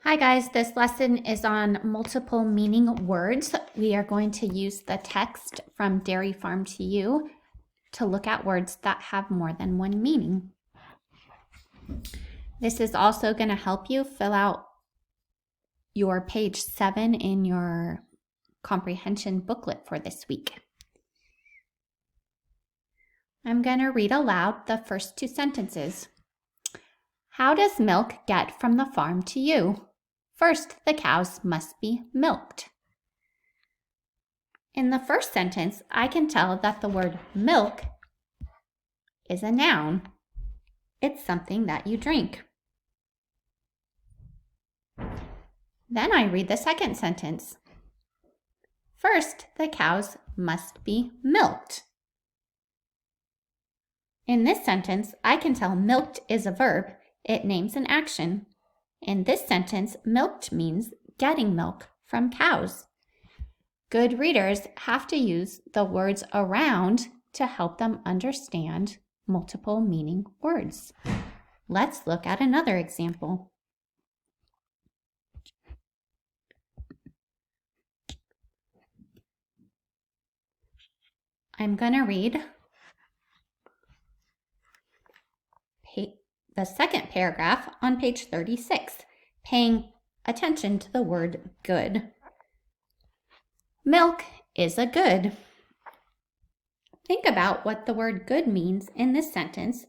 Hi guys, this lesson is on multiple meaning words. We are going to use the text from Dairy Farm to You to look at words that have more than one meaning. This is also going to help you fill out your page 7 in your comprehension booklet for this week. I'm going to read aloud the first two sentences. How does milk get from the farm to you? First, the cows must be milked. In the first sentence, I can tell that the word milk is a noun. It's something that you drink. Then I read the second sentence. First, the cows must be milked. In this sentence, I can tell milked is a verb. It names an action. In this sentence, milked means getting milk from cows. Good readers have to use the words around to help them understand multiple meaning words. Let's look at another example. I'm going to read the second paragraph on page 36, paying attention to the word good. Milk is a good. Think about what the word good means in this sentence.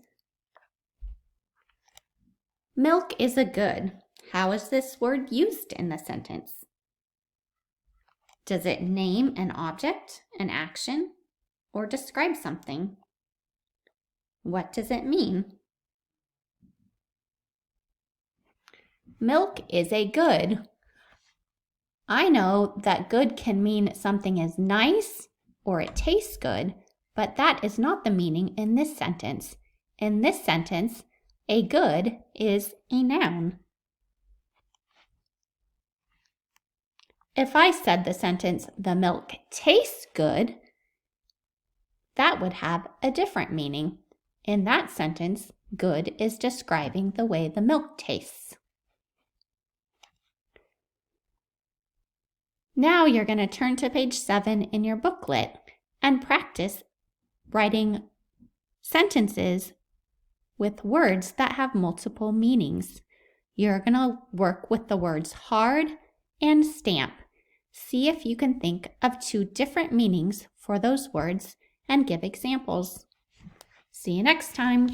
Milk is a good. How is this word used in the sentence? Does it name an object, an action, or describe something? What does it mean? Milk is a good. I know that good can mean something is nice or it tastes good, but that is not the meaning in this sentence. In this sentence, a good is a noun. If I said the sentence, the milk tastes good, that would have a different meaning. In that sentence, good is describing the way the milk tastes. Now you're going to turn to page 7 in your booklet and practice writing sentences with words that have multiple meanings. You're going to work with the words hard and stamp. See if you can think of 2 different meanings for those words and give examples. See you next time.